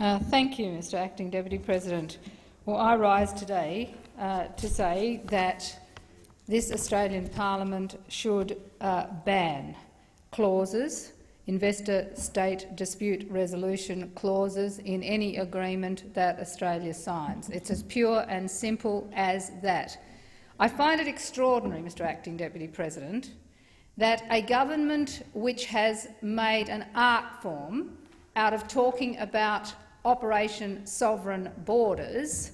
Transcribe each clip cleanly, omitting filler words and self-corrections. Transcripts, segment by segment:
Thank you, Mr Acting Deputy President. Well, I rise today to say that this Australian Parliament should ban clauses, investor-state dispute resolution clauses, in any agreement that Australia signs. It's as pure and simple as that. I find it extraordinary, Mr Acting Deputy President, that a government which has made an art form out of talking about Operation Sovereign Borders,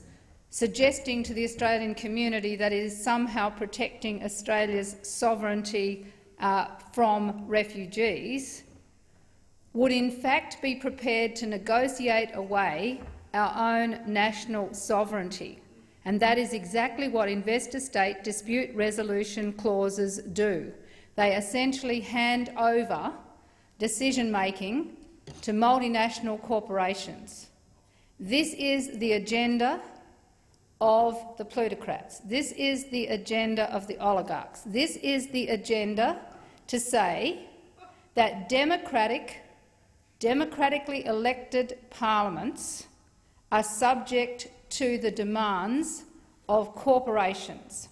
suggesting to the Australian community that it is somehow protecting Australia's sovereignty from refugees, would in fact be prepared to negotiate away our own national sovereignty. And that is exactly what investor-state dispute resolution clauses do. They essentially hand over decision-making to multinational corporations. This is the agenda of the plutocrats. This is the agenda of the oligarchs. This is the agenda to say that democratically elected parliaments are subject to the demands of corporations,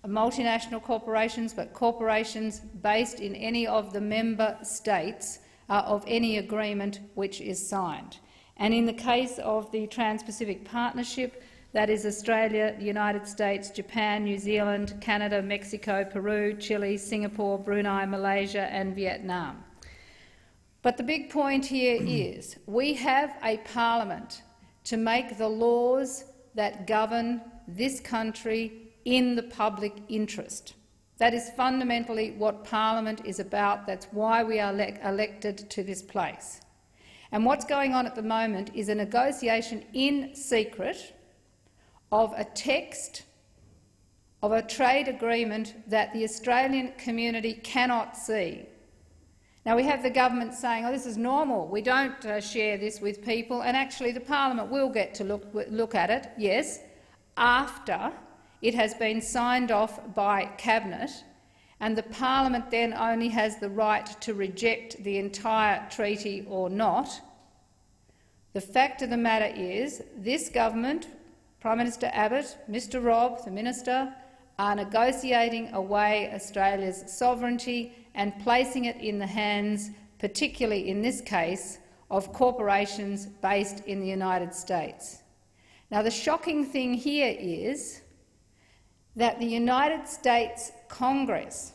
multinational corporations, but corporations based in any of the member states of any agreement which is signed. And in the case of the Trans-Pacific Partnership, that is Australia, the United States, Japan, New Zealand, Canada, Mexico, Peru, Chile, Singapore, Brunei, Malaysia and Vietnam. But the big point here is we have a parliament to make the laws that govern this country in the public interest. That is fundamentally what Parliament is about. That's why we are elected to this place. And what's going on at the moment is a negotiation in secret of a text of a trade agreement that the Australian community cannot see. Now, we have the government saying, oh, this is normal, we don't share this with people, and actually the Parliament will get to look at it, yes, after it has been signed off by Cabinet, and the Parliament then only has the right to reject the entire treaty or not. The fact of the matter is this government, Prime Minister Abbott, Mr Robb, the Minister, are negotiating away Australia's sovereignty and placing it in the hands, particularly in this case, of corporations based in the United States. Now, the shocking thing here is that the United States Congress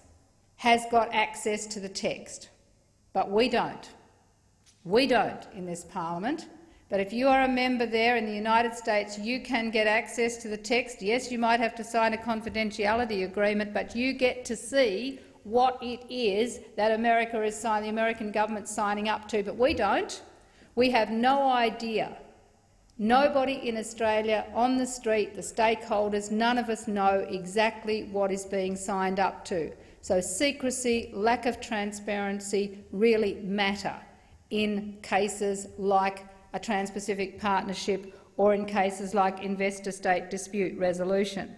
has got access to the text, but we don't. We don't in this Parliament. But if you are a member there in the United States, you can get access to the text. Yes, you might have to sign a confidentiality agreement, but you get to see what it is that America is signing, the American government signing up to. But we don't. We have no idea. Nobody in Australia on the street, the stakeholders, none of us know exactly what is being signed up to. So secrecy, lack of transparency really matter in cases like a Trans-Pacific Partnership or in cases like investor-state dispute resolution.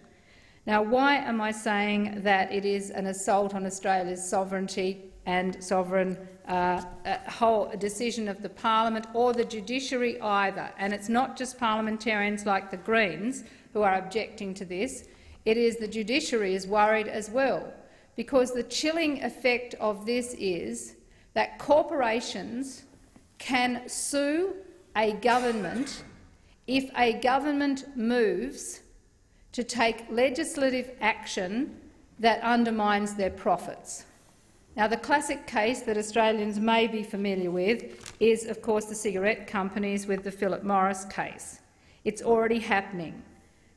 Now, why am I saying that it is an assault on Australia's sovereignty and sovereign whole decision of the Parliament or the judiciary either? And it's not just parliamentarians like the Greens who are objecting to this. It is the judiciary is worried as well, because the chilling effect of this is that corporations can sue a government if a government moves to take legislative action that undermines their profits. Now, the classic case that Australians may be familiar with is, of course, the cigarette companies with the Philip Morris case. It's already happening.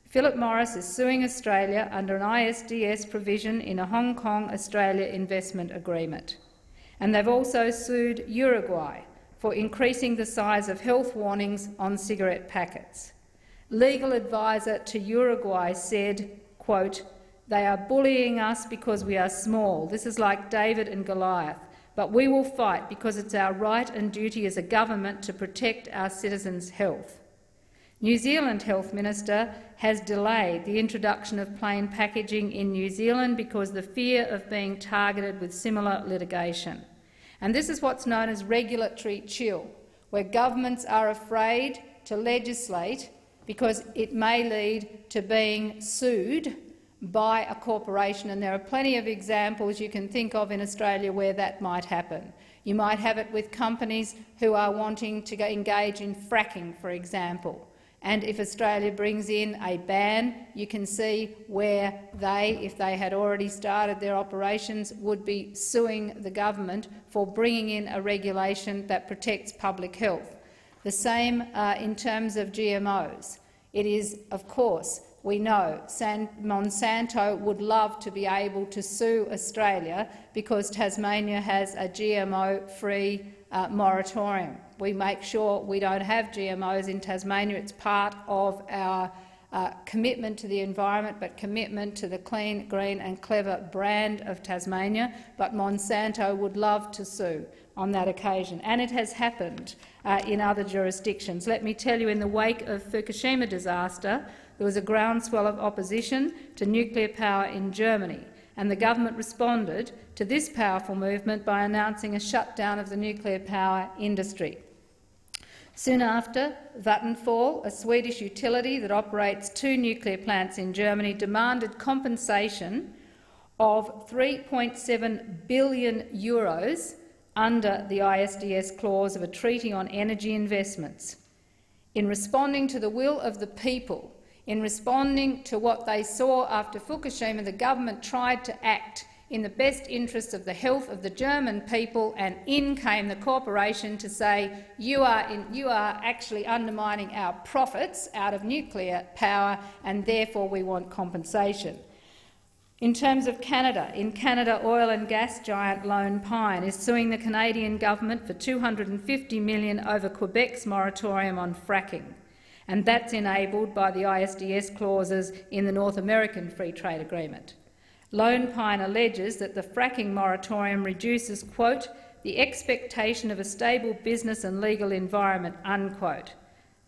Philip Morris is suing Australia under an ISDS provision in a Hong Kong-Australia investment agreement. And they've also sued Uruguay for increasing the size of health warnings on cigarette packets. Legal advisor to Uruguay said, quote, "They are bullying us because we are small. This is like David and Goliath. But we will fight because it's our right and duty as a government to protect our citizens' health." New Zealand Health Minister has delayed the introduction of plain packaging in New Zealand because of the fear of being targeted with similar litigation. And this is what's known as regulatory chill. where governments are afraid to legislate because it may lead to being sued by a corporation, and there are plenty of examples you can think of in Australia where that might happen. You might have it with companies who are wanting to engage in fracking, for example. And if Australia brings in a ban, you can see where they, if they had already started their operations, would be suing the government for bringing in a regulation that protects public health. The same in terms of GMOs. It is, of course, we know Monsanto would love to be able to sue Australia because Tasmania has a GMO-free moratorium. We make sure we don't have GMOs in Tasmania. It's part of our commitment to the environment, but commitment to the clean, green and clever brand of Tasmania. But Monsanto would love to sue on that occasion, and it has happened in other jurisdictions. Let me tell you, in the wake of Fukushima disaster, there was a groundswell of opposition to nuclear power in Germany, and the government responded to this powerful movement by announcing a shutdown of the nuclear power industry. Soon after, Vattenfall, a Swedish utility that operates 2 nuclear plants in Germany, demanded compensation of €3.7 billion under the ISDS clause of a treaty on energy investments. In responding to the will of the people, in responding to what they saw after Fukushima, the government tried to act in the best interests of the health of the German people, and in came the corporation to say, you are actually undermining our profits out of nuclear power, and therefore we want compensation. In terms of Canada, in Canada, oil and gas giant Lone Pine is suing the Canadian government for $250 million over Quebec's moratorium on fracking, and that's enabled by the ISDS clauses in the North American Free Trade Agreement. Lone Pine alleges that the fracking moratorium reduces, quote, the expectation of a stable business and legal environment, unquote.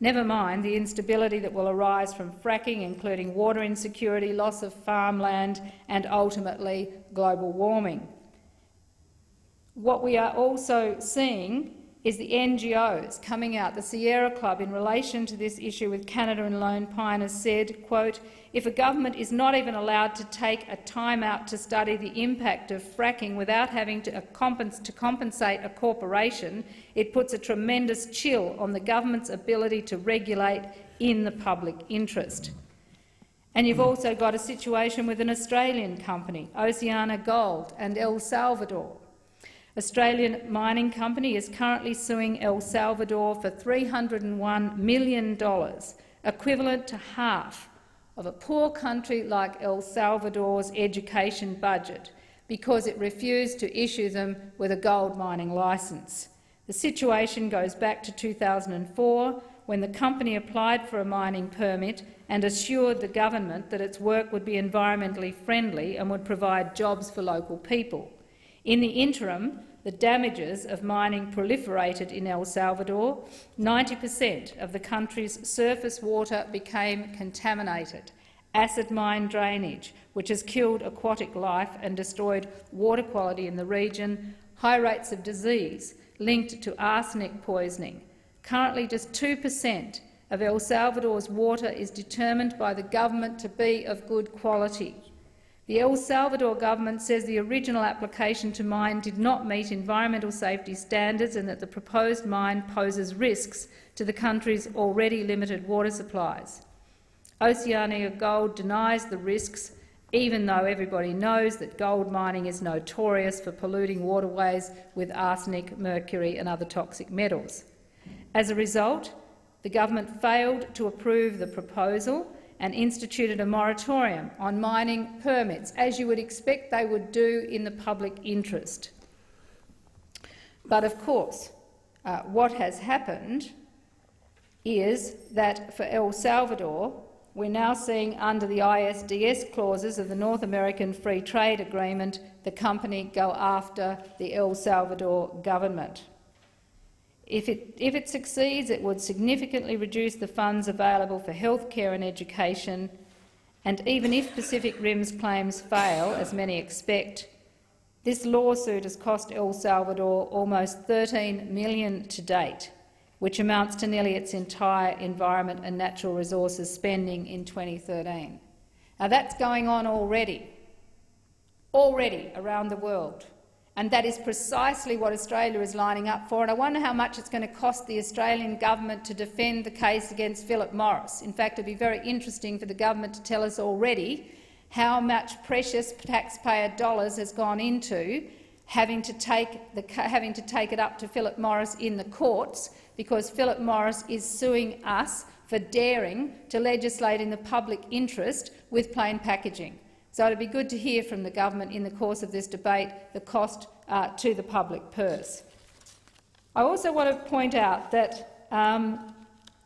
Never mind the instability that will arise from fracking, including water insecurity, loss of farmland and ultimately global warming. What we are also seeing is the NGOs coming out. The Sierra Club, in relation to this issue with Canada and Lone Pine, has said, quote, if a government is not even allowed to take a time out to study the impact of fracking without having to compensate a corporation, it puts a tremendous chill on the government's ability to regulate in the public interest. And you've also got a situation with an Australian company, Oceana Gold and El Salvador. Australian mining company is currently suing El Salvador for $301 million, equivalent to half of a poor country like El Salvador's education budget, because it refused to issue them with a gold mining licence. The situation goes back to 2004, when the company applied for a mining permit and assured the government that its work would be environmentally friendly and would provide jobs for local people. In the interim, the damages of mining proliferated in El Salvador. 90% of the country's surface water became contaminated. Acid mine drainage, which has killed aquatic life and destroyed water quality in the region. High rates of disease linked to arsenic poisoning. Currently, just 2% of El Salvador's water is determined by the government to be of good quality. The El Salvador government says the original application to mine did not meet environmental safety standards and that the proposed mine poses risks to the country's already limited water supplies. Oceana Gold denies the risks, even though everybody knows that gold mining is notorious for polluting waterways with arsenic, mercury and other toxic metals. As a result, the government failed to approve the proposal and instituted a moratorium on mining permits, as you would expect they would do in the public interest. But of course, what has happened is that for El Salvador, we're now seeing under the ISDS clauses of the North American Free Trade Agreement the company go after the El Salvador government. If it succeeds, it would significantly reduce the funds available for healthcare and education, and even if Pacific Rim's claims fail, as many expect, this lawsuit has cost El Salvador almost $13 million to date, which amounts to nearly its entire environment and natural resources spending in 2013. Now, that's going on already around the world, and that is precisely what Australia is lining up for. And I wonder how much it's going to cost the Australian government to defend the case against Philip Morris. In fact, it would be very interesting for the government to tell us already how much precious taxpayer dollars has gone into having to take it up to Philip Morris in the courts, because Philip Morris is suing us for daring to legislate in the public interest with plain packaging. So it would be good to hear from the government in the course of this debate the cost to the public purse. I also want to point out that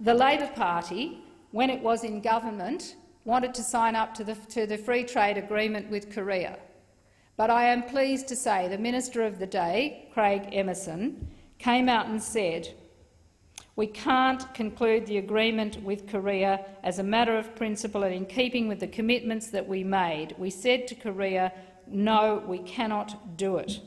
the Labor Party, when it was in government, wanted to sign up to the free trade agreement with Korea. But I am pleased to say the Minister of the day, Craig Emerson, came out and said, "We can't conclude the agreement with Korea as a matter of principle and in keeping with the commitments that we made. We said to Korea, no, we cannot do it."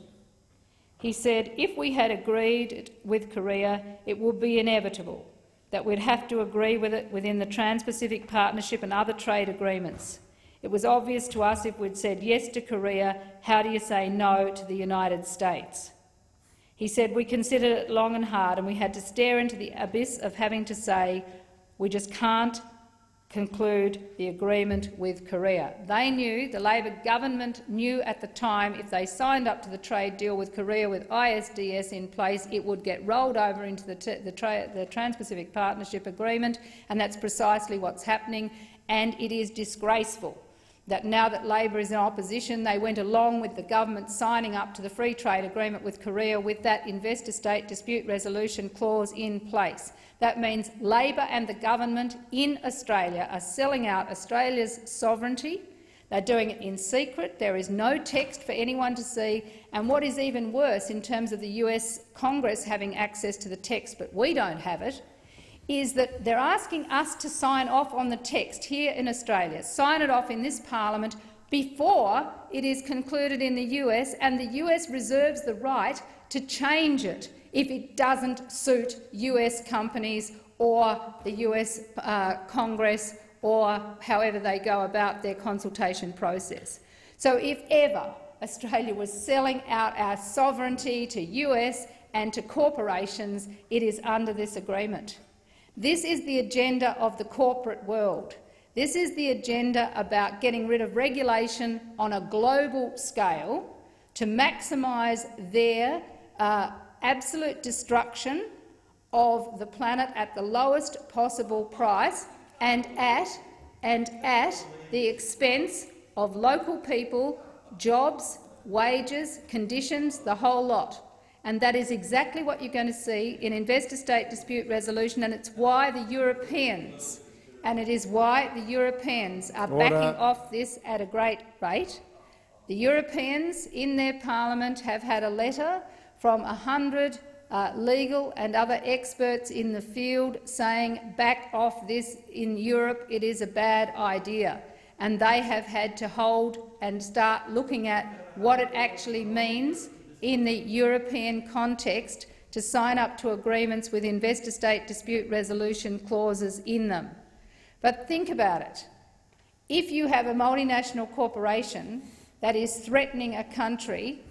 He said, "If we had agreed with Korea, it would be inevitable that we'd have to agree with it within the Trans-Pacific Partnership and other trade agreements. It was obvious to us if we'd said yes to Korea, how do you say no to the United States?" He said, "We considered it long and hard, and we had to stare into the abyss of having to say, we just can't conclude the agreement with Korea." They knew, the Labor government knew at the time, if they signed up to the trade deal with Korea with ISDS in place, it would get rolled over into the Trans-Pacific Partnership Agreement, and that's precisely what's happening. And it is disgraceful that now that Labor is in opposition, they went along with the government signing up to the free trade agreement with Korea with that investor-state dispute resolution clause in place. That means Labor and the government in Australia are selling out Australia's sovereignty. They're doing it in secret. There is no text for anyone to see. And what is even worse, in terms of the US Congress having access to the text but we don't have it, is that they're asking us to sign off on the text here in Australia, sign it off in this parliament before it is concluded in the US, and the US reserves the right to change it if it doesn't suit US companies or the US Congress or however they go about their consultation process. So if ever Australia was selling out our sovereignty to US and to corporations, it is under this agreement. This is the agenda of the corporate world. This is the agenda about getting rid of regulation on a global scale to maximise their absolute destruction of the planet at the lowest possible price and at the expense of local people, jobs, wages, conditions, the whole lot. And that is exactly what you're going to see in investor-state dispute resolution, and it's why the Europeans, are backing off this at a great rate. The Europeans in their parliament have had a letter from 100 legal and other experts in the field saying, back off this in Europe, it is a bad idea. And they have had to hold and start looking at what it actually means in the European context to sign up to agreements with investor-state dispute resolution clauses in them. But think about it. If you have a multinational corporation that is threatening a country,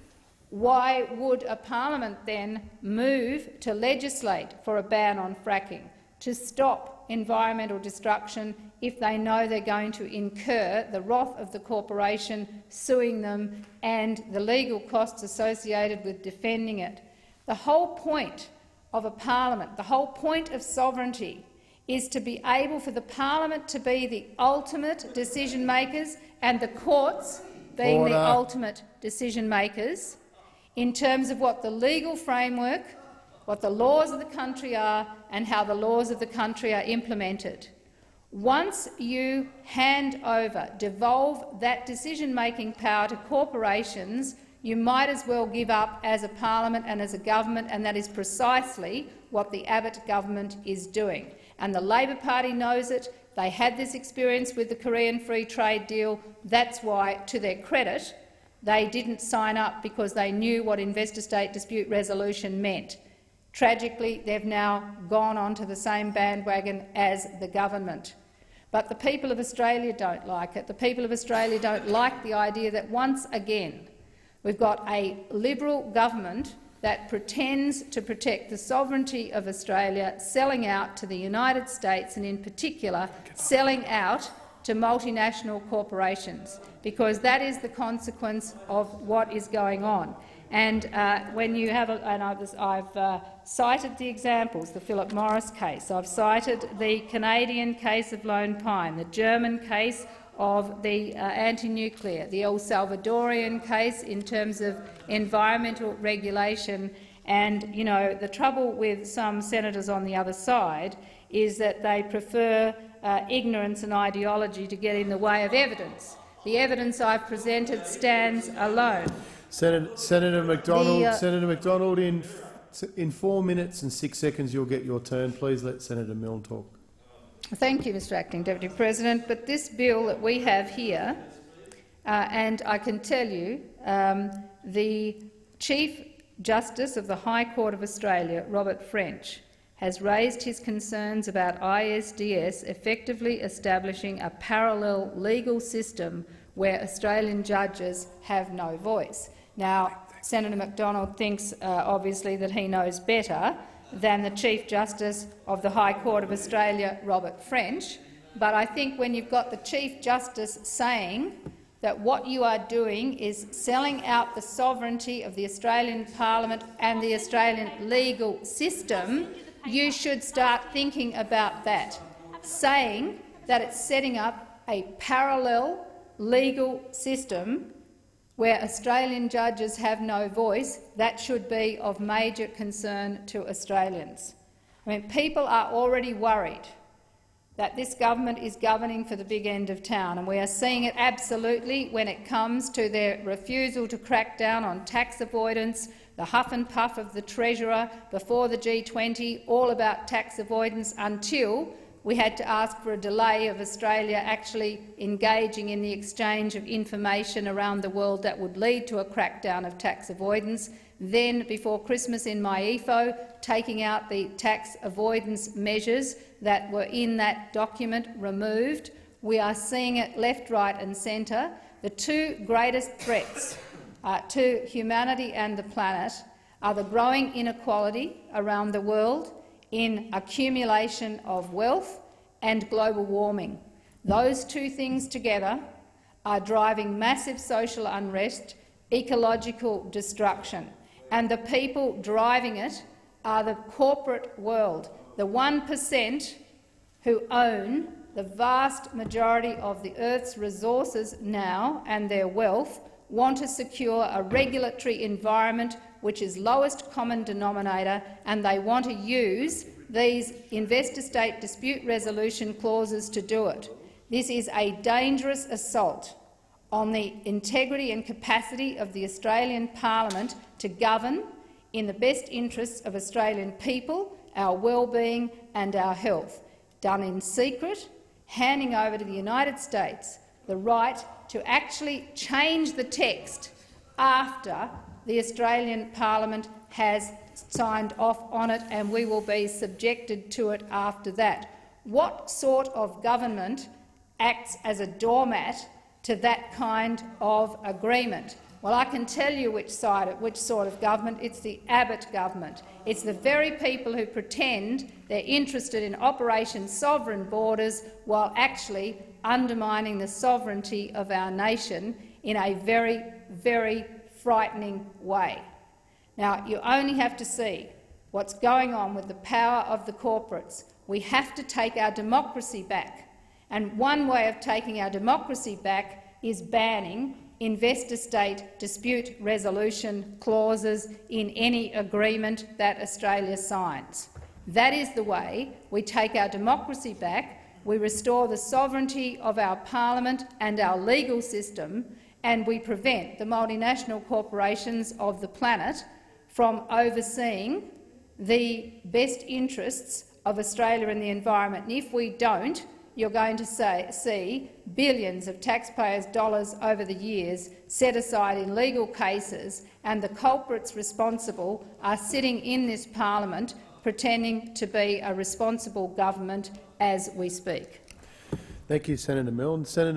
why would a parliament then move to legislate for a ban on fracking, to stop environmental destruction, if they know they're going to incur the wrath of the corporation suing them and the legal costs associated with defending it? The whole point of a parliament, the whole point of sovereignty, is to be able for the parliament to be the ultimate decision-makers and the courts being the ultimate decision-makers in terms of what the legal framework, what the laws of the country are and how the laws of the country are implemented. Once you hand over, devolve that decision-making power to corporations, you might as well give up as a parliament and as a government, and that is precisely what the Abbott government is doing. And the Labor Party knows it. They had this experience with the Korean Free Trade Deal. That's why, to their credit, they didn't sign up, because they knew what investor-state dispute resolution meant. Tragically, they've now gone onto the same bandwagon as the government. But the people of Australia don't like it. The people of Australia don't like the idea that once again we've got a Liberal government that pretends to protect the sovereignty of Australia, selling out to the United States and, in particular, selling out to multinational corporations, because that is the consequence of what is going on. And when you have, I've cited the examples, the Philip Morris case, I've cited the Canadian case of Lone Pine, the German case of the anti-nuclear, the El Salvadorian case in terms of environmental regulation. And you know, the trouble with some senators on the other side is that they prefer ignorance and ideology to get in the way of evidence. The evidence I've presented stands alone. Senator McDonald, in 4 minutes and 6 seconds you'll get your turn. Please let Senator Milne talk. Thank you, Mr Acting Deputy President. But this bill that we have here, and I can tell you, the Chief Justice of the High Court of Australia, Robert French, has raised his concerns about ISDS effectively establishing a parallel legal system where Australian judges have no voice. Now, Senator McDonald thinks, obviously, that he knows better than the Chief Justice of the High Court of Australia, Robert French, but I think when you've got the Chief Justice saying that what you are doing is selling out the sovereignty of the Australian Parliament and the Australian legal system, you should start thinking about that. Saying that it's setting up a parallel legal system where Australian judges have no voice, that should be of major concern to Australians. I mean, people are already worried that this government is governing for the big end of town, and we are seeing it absolutely when it comes to their refusal to crack down on tax avoidance, the huff and puff of the Treasurer before the G20, all about tax avoidance, until we had to ask for a delay of Australia actually engaging in the exchange of information around the world that would lead to a crackdown of tax avoidance. Then, before Christmas in my EFO, taking out the tax avoidance measures that were in that document removed. We are seeing it left, right and centre. The two greatest threats to humanity and the planet are the growing inequality around the world in accumulation of wealth and global warming. Those two things together are driving massive social unrest, ecological destruction, and the people driving it are the corporate world, the 1% who own the vast majority of the Earth's resources now and their wealth, want to secure a regulatory environment which is lowest common denominator, and they want to use these investor-state dispute resolution clauses to do it. This is a dangerous assault on the integrity and capacity of the Australian Parliament to govern in the best interests of Australian people, our well-being and our health, done in secret, handing over to the United States the right to actually change the text after the Australian Parliament has signed off on it, and we will be subjected to it after that. What sort of government acts as a doormat to that kind of agreement? Well, I can tell you which sort of government. It's the Abbott government. It's the very people who pretend they're interested in Operation Sovereign Borders while actually undermining the sovereignty of our nation in a very, very frightening way. Now, you only have to see what's going on with the power of the corporates. We have to take our democracy back, and one way of taking our democracy back is banning investor-state dispute resolution clauses in any agreement that Australia signs. That is the way we take our democracy back, we restore the sovereignty of our parliament and our legal system, and we prevent the multinational corporations of the planet from overseeing the best interests of Australia and the environment. And if we don't, you're going to see billions of taxpayers' dollars over the years set aside in legal cases, and the culprits responsible are sitting in this parliament pretending to be a responsible government as we speak. Thank you, Senator Milne. Senator